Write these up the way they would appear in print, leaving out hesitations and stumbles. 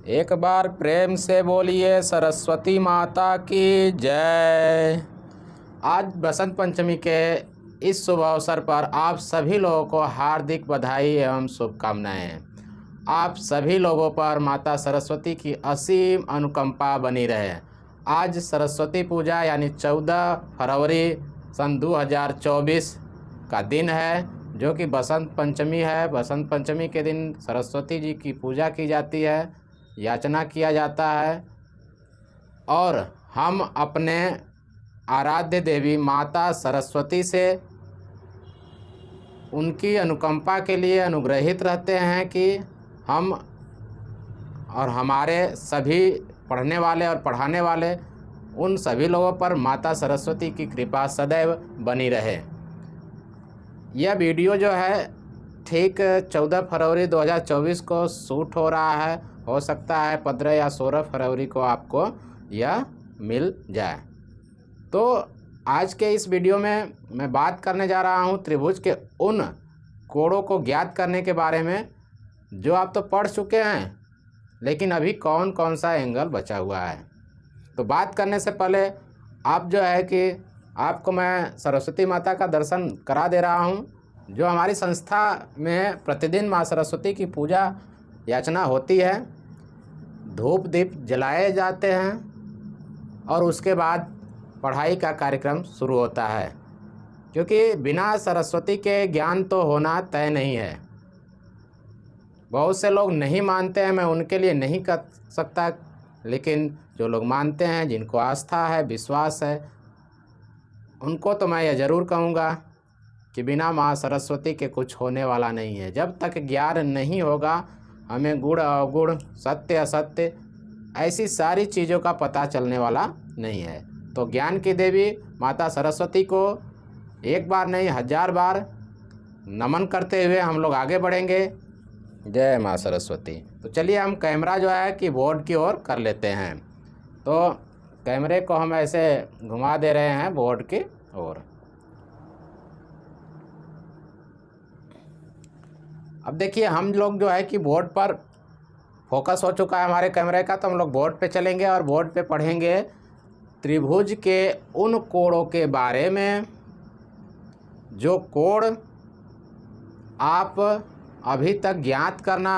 एक बार प्रेम से बोलिए सरस्वती माता की जय। आज बसंत पंचमी के इस शुभ अवसर पर आप सभी लोगों को हार्दिक बधाई एवं शुभकामनाएं। आप सभी लोगों पर माता सरस्वती की असीम अनुकंपा बनी रहे। आज सरस्वती पूजा यानी 14 फरवरी सन 2024 का दिन है, जो कि बसंत पंचमी है। बसंत पंचमी के दिन सरस्वती जी की पूजा की जाती है, याचना किया जाता है और हम अपने आराध्य देवी माता सरस्वती से उनकी अनुकंपा के लिए अनुग्रहित रहते हैं कि हम और हमारे सभी पढ़ने वाले और पढ़ाने वाले उन सभी लोगों पर माता सरस्वती की कृपा सदैव बनी रहे। यह वीडियो जो है ठीक 14 फरवरी 2024 को शूट हो रहा है। हो सकता है 15 या 16 फरवरी को आपको यह मिल जाए। तो आज के इस वीडियो में मैं बात करने जा रहा हूं त्रिभुज के उन कोणों को ज्ञात करने के बारे में जो आप तो पढ़ चुके हैं, लेकिन अभी कौन कौन सा एंगल बचा हुआ है। तो बात करने से पहले आप जो है कि आपको मैं सरस्वती माता का दर्शन करा दे रहा हूं। जो हमारी संस्था में प्रतिदिन माँ सरस्वती की पूजा याचना होती है, धूप दीप जलाए जाते हैं और उसके बाद पढ़ाई का कार्यक्रम शुरू होता है, क्योंकि बिना सरस्वती के ज्ञान तो होना तय नहीं है। बहुत से लोग नहीं मानते हैं, मैं उनके लिए नहीं कर सकता, लेकिन जो लोग मानते हैं, जिनको आस्था है, विश्वास है, उनको तो मैं यह ज़रूर कहूँगा कि बिना माँ सरस्वती के कुछ होने वाला नहीं है। जब तक ज्ञान नहीं होगा, हमें गुण अवगुण, सत्य असत्य, ऐसी सारी चीज़ों का पता चलने वाला नहीं है। तो ज्ञान की देवी माता सरस्वती को एक बार नहीं 1000 बार नमन करते हुए हम लोग आगे बढ़ेंगे। जय माँ सरस्वती। तो चलिए हम कैमरा जो है कि बोर्ड की ओर कर लेते हैं। तो कैमरे को हम ऐसे घुमा दे रहे हैं बोर्ड की ओर। अब देखिए हम लोग जो है कि बोर्ड पर फोकस हो चुका है हमारे कैमरे का, तो हम लोग बोर्ड पे चलेंगे और बोर्ड पे पढ़ेंगे त्रिभुज के उन कोणों के बारे में जो कोण आप अभी तक ज्ञात करना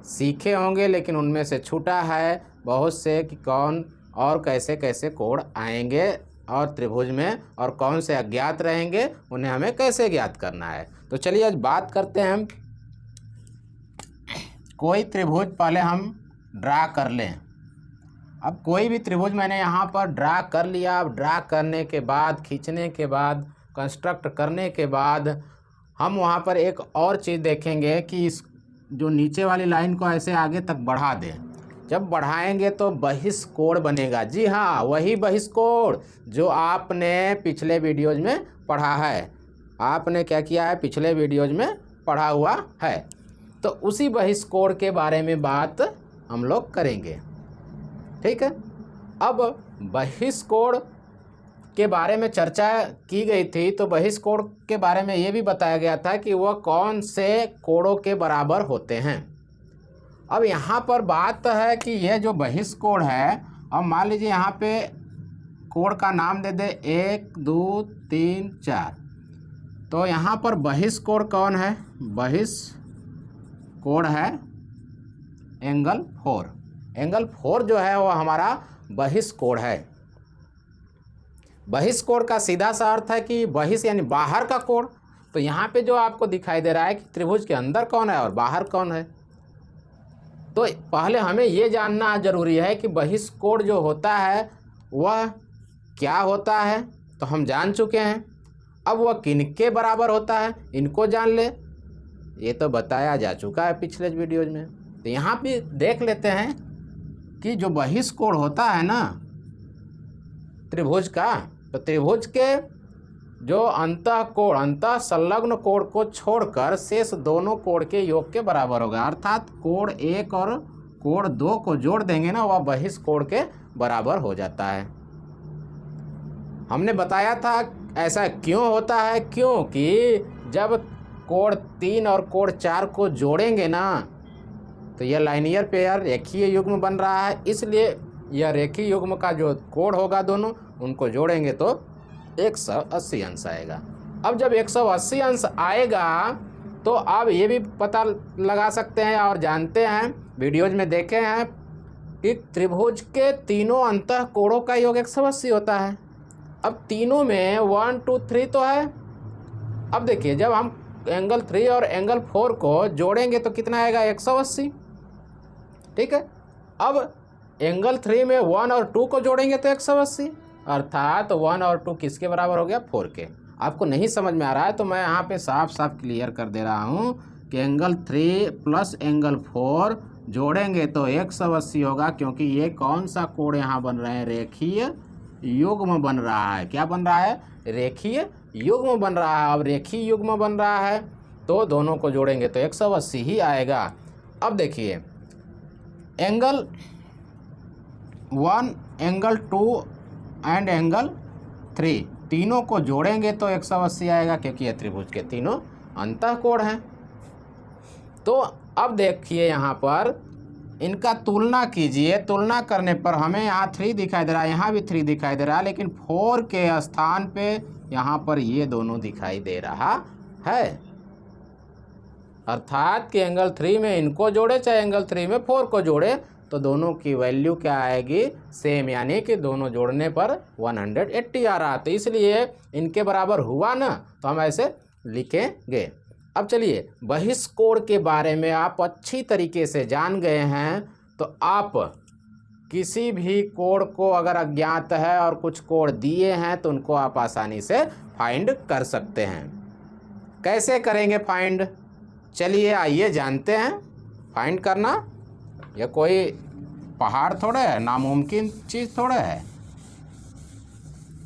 सीखे होंगे, लेकिन उनमें से छूटा है बहुत से कि कौन और कैसे कैसे कोण आएंगे और त्रिभुज में, और कौन से अज्ञात रहेंगे, उन्हें हमें कैसे ज्ञात करना है। तो चलिए आज बात करते हैं। कोई त्रिभुज पहले हम ड्रा कर लें। अब कोई भी त्रिभुज मैंने यहाँ पर ड्रा कर लिया। अब ड्रा करने के बाद, खींचने के बाद, कंस्ट्रक्ट करने के बाद हम वहाँ पर एक और चीज़ देखेंगे कि इस जो नीचे वाली लाइन को ऐसे आगे तक बढ़ा दें। जब बढ़ाएंगे तो बहिष्कोण बनेगा। जी हाँ, वही बहिष्कोण जो आपने पिछले वीडियोज़ में पढ़ा है। आपने क्या किया है, पिछले वीडियोज़ में पढ़ा हुआ है। तो उसी बहिष्कोण के बारे में बात हम लोग करेंगे, ठीक है। अब बहिष्कोण के बारे में चर्चा की गई थी, तो बहिष्कोण के बारे में ये भी बताया गया था कि वह कौन से कोणों के बराबर होते हैं। अब यहाँ पर बात है कि यह जो बहिष्कोण है, अब मान लीजिए यहाँ पे कोण का नाम दे दे 1 2 3 4। तो यहाँ पर बहिष्कोण कौन है? बहिष्कोण है एंगल 4। एंगल 4 जो है वो हमारा बहिष्कोण है। बहिष्कोण का सीधा सा अर्थ है कि बहिष यानी बाहर का कोण। तो यहाँ पे जो आपको दिखाई दे रहा है कि त्रिभुज के अंदर कौन है और बाहर कौन है। तो पहले हमें ये जानना जरूरी है कि बहिष्कोण जो होता है वह क्या होता है, तो हम जान चुके हैं। अब वह किनके बराबर होता है, इनको जान ले, ये तो बताया जा चुका है पिछले वीडियोज में। तो यहाँ पे देख लेते हैं कि जो बहिष्कोण होता है ना त्रिभुज का, तो त्रिभुज के जो अंतः कोण, अंतः संलग्न कोण को छोड़कर शेष दोनों कोण के योग के बराबर होगा। अर्थात कोण 1 और कोण 2 को जोड़ देंगे ना, वह बहिष्कोण के बराबर हो जाता है। हमने बताया था ऐसा क्यों होता है, क्योंकि जब कोण 3 और कोण 4 को जोड़ेंगे ना, तो यह लाइनियर पेयर रेखीय युग्म बन रहा है, इसलिए यह रेखीय युग्म का जो कोण होगा दोनों उनको जोड़ेंगे तो 180 अंश आएगा। अब जब 180 अंश आएगा तो आप ये भी पता लगा सकते हैं और जानते हैं, वीडियोज में देखे हैं कि त्रिभुज के तीनों अंतः कोणों का योग 180 होता है। अब तीनों में 1 2 3 तो है। अब देखिए जब हम एंगल 3 और एंगल 4 को जोड़ेंगे तो कितना आएगा 180। ठीक है, अब एंगल 3 में 1 और 2 को जोड़ेंगे तो 180, अर्थात 1 और 2 किसके बराबर हो गया 4 के। आपको नहीं समझ में आ रहा है तो मैं यहाँ पे साफ साफ क्लियर कर दे रहा हूँ कि एंगल 3 प्लस एंगल 4 जोड़ेंगे तो 180 होगा, क्योंकि ये कौन सा कोण यहाँ बन रहे हैं, रेखीय युग्म बन रहा है। क्या बन रहा है, रेखीय युग्म बन रहा है। अब रेखीय युग्म बन रहा है तो दोनों को जोड़ेंगे तो 180 ही आएगा। अब देखिए एंगल 1, एंगल 2 एंड एंगल 3 तीनों को जोड़ेंगे तो 180 आएगा, क्योंकि ये त्रिभुज के तीनों अंतः कोण हैं। तो अब देखिए यहाँ पर इनका तुलना कीजिए, तुलना करने पर हमें यहाँ 3 दिखाई दे रहा है, यहाँ भी 3 दिखाई दे रहा है, लेकिन 4 के स्थान पे यहाँ पर ये दोनों दिखाई दे रहा है। अर्थात कि एंगल 3 में इनको जोड़े चाहे एंगल 3 में 4 को जोड़े तो दोनों की वैल्यू क्या आएगी, सेम, यानी कि दोनों जोड़ने पर 180 आ रहा। तो इसलिए इनके बराबर हुआ ना, तो हम ऐसे लिखेंगे। अब चलिए बहिष्कोण के बारे में आप अच्छी तरीके से जान गए हैं, तो आप किसी भी कोण को अगर अज्ञात है और कुछ कोण दिए हैं तो उनको आप आसानी से फाइंड कर सकते हैं। कैसे करेंगे फाइंड, चलिए आइए जानते हैं। फाइंड करना यह कोई पहाड़ थोड़ा है, नामुमकिन चीज़ थोड़ा है,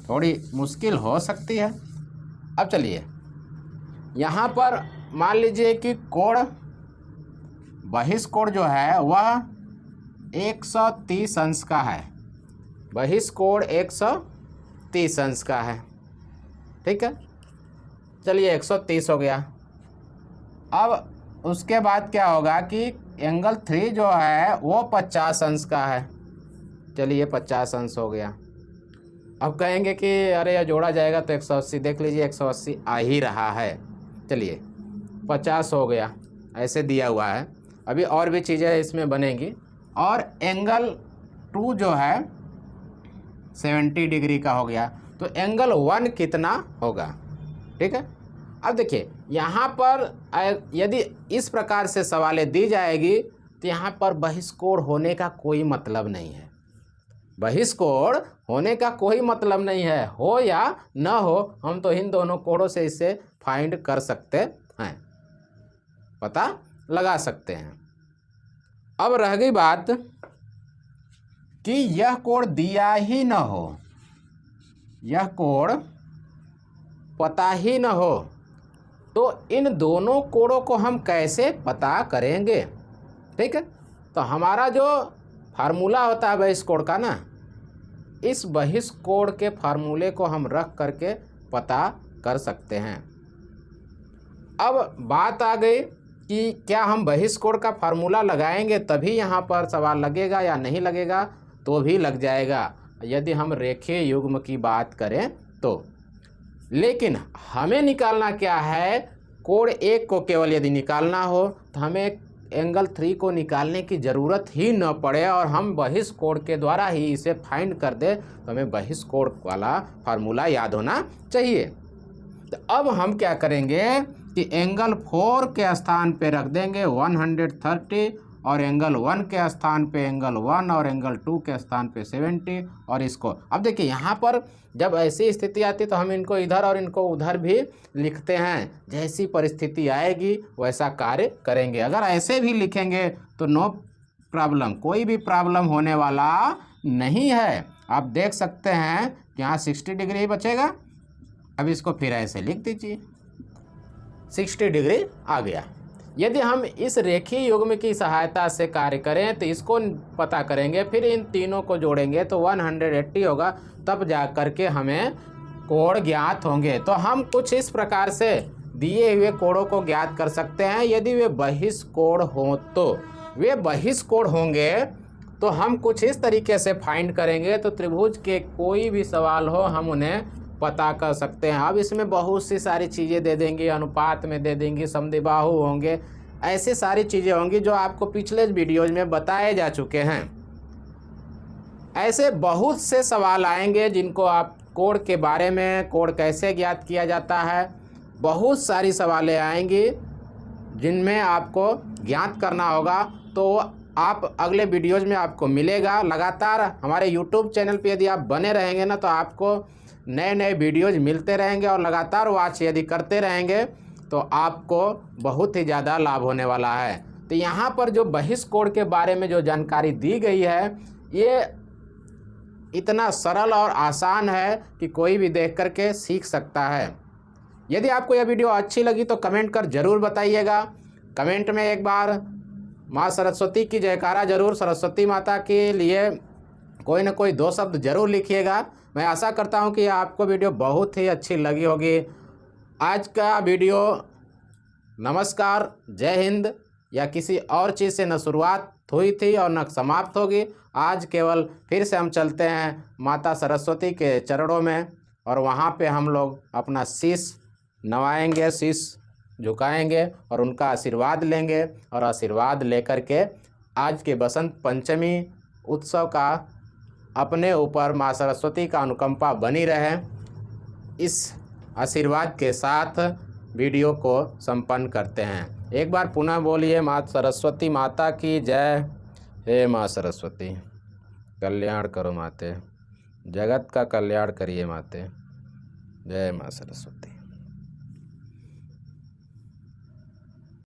थोड़ी मुश्किल हो सकती है। अब चलिए यहाँ पर मान लीजिए कि कोण बहिष्कोण जो है वह 130 अंश का है। बहिष्कोण 130 अंश का है। ठीक है, चलिए 130 हो गया। अब उसके बाद क्या होगा कि एंगल 3 जो है वो 50 अंश का है। चलिए 50 अंश हो गया। अब कहेंगे कि अरे यह जोड़ा जाएगा तो 180, देख लीजिए 180 आ ही रहा है। चलिए 50 हो गया, ऐसे दिया हुआ है। अभी और भी चीज़ें इसमें बनेंगी। और एंगल 2 जो है 70 डिग्री का हो गया, तो एंगल 1 कितना होगा। ठीक है, अब देखिए यहाँ पर यदि इस प्रकार से सवालें दी जाएगी तो यहाँ पर बहिष्कोण होने का कोई मतलब नहीं है। बहिष्कोण होने का कोई मतलब नहीं है, हो या न हो, हम तो इन दोनों कोणों से इसे फाइंड कर सकते हैं, पता लगा सकते हैं। अब रह गई बात कि यह कोण दिया ही न हो, यह कोण पता ही न हो, तो इन दोनों कोणों को हम कैसे पता करेंगे। ठीक है, तो हमारा जो फार्मूला होता है बहिष्कोण का ना, इस बहिष्कोण के फार्मूले को हम रख करके पता कर सकते हैं। अब बात आ गई कि क्या हम बहिष्कोण का फार्मूला लगाएंगे तभी यहाँ पर सवाल लगेगा या नहीं लगेगा, तो भी लग जाएगा यदि हम रेखीय युग्म की बात करें तो। लेकिन हमें निकालना क्या है, कोण 1 को केवल यदि निकालना हो तो हमें एंगल 3 को निकालने की ज़रूरत ही न पड़े और हम बहिष्कोण के द्वारा ही इसे फाइंड कर दे, तो हमें बहिष्कोण वाला फार्मूला याद होना चाहिए। तो अब हम क्या करेंगे कि एंगल 4 के स्थान पे रख देंगे 130 और एंगल 1 के स्थान पे एंगल 1 और एंगल 2 के स्थान पे 70 और इसको। अब देखिए यहाँ पर जब ऐसी स्थिति आती तो हम इनको इधर और इनको उधर भी लिखते हैं। जैसी परिस्थिति आएगी वैसा कार्य करेंगे। अगर ऐसे भी लिखेंगे तो नो प्रॉब्लम, कोई भी प्रॉब्लम होने वाला नहीं है। आप देख सकते हैं कि यहाँ 60 डिग्री बचेगा। अब इसको फिर ऐसे लिख दीजिए, 60 डिग्री आ गया। यदि हम इस रेखीय युग्म की सहायता से कार्य करें तो इसको पता करेंगे, फिर इन तीनों को जोड़ेंगे तो 180 होगा, तब जा कर के हमें कोण ज्ञात होंगे। तो हम कुछ इस प्रकार से दिए हुए कोणों को ज्ञात कर सकते हैं। यदि वे बहिष्कोण हों तो वे बहिष्कोण होंगे तो हम कुछ इस तरीके से फाइंड करेंगे तो त्रिभुज के कोई भी सवाल हो हम उन्हें पता कर सकते हैं। अब इसमें बहुत सी सारी चीज़ें दे देंगी, अनुपात में दे देंगी, समद्विबाहु होंगे, ऐसी सारी चीज़ें होंगी जो आपको पिछले वीडियोज में बताए जा चुके हैं। ऐसे बहुत से सवाल आएंगे जिनको आप कोण के बारे में, कोण कैसे ज्ञात किया जाता है, बहुत सारी सवालें आएंगी जिनमें आपको ज्ञात करना होगा। तो आप अगले वीडियोज़ में आपको मिलेगा। लगातार हमारे यूट्यूब चैनल पे यदि आप बने रहेंगे ना तो आपको नए नए वीडियोज़ मिलते रहेंगे और लगातार वॉच यदि करते रहेंगे तो आपको बहुत ही ज़्यादा लाभ होने वाला है। तो यहाँ पर जो बहिष्कोण के बारे में जो जानकारी दी गई है ये इतना सरल और आसान है कि कोई भी देख करके सीख सकता है। यदि आपको यह वीडियो अच्छी लगी तो कमेंट कर ज़रूर बताइएगा। कमेंट में एक बार माँ सरस्वती की जयकारा जरूर, सरस्वती माता के लिए कोई ना कोई 2 शब्द जरूर लिखिएगा। मैं आशा करता हूँ कि आपको वीडियो बहुत ही अच्छी लगी होगी। आज का वीडियो नमस्कार, जय हिंद या किसी और चीज़ से न शुरुआत हुई थी और न समाप्त होगी। आज केवल फिर से हम चलते हैं माता सरस्वती के चरणों में और वहाँ पे हम लोग अपना शीश नवाएंगे, शीश झुकाएंगे और उनका आशीर्वाद लेंगे और आशीर्वाद लेकर के आज के बसंत पंचमी उत्सव का अपने ऊपर माँ सरस्वती का अनुकंपा बनी रहे, इस आशीर्वाद के साथ वीडियो को संपन्न करते हैं। एक बार पुनः बोलिए, माँ सरस्वती माता की जय। हे माँ सरस्वती, कल्याण करो माते, जगत का कल्याण करिए माते। जय माँ सरस्वती।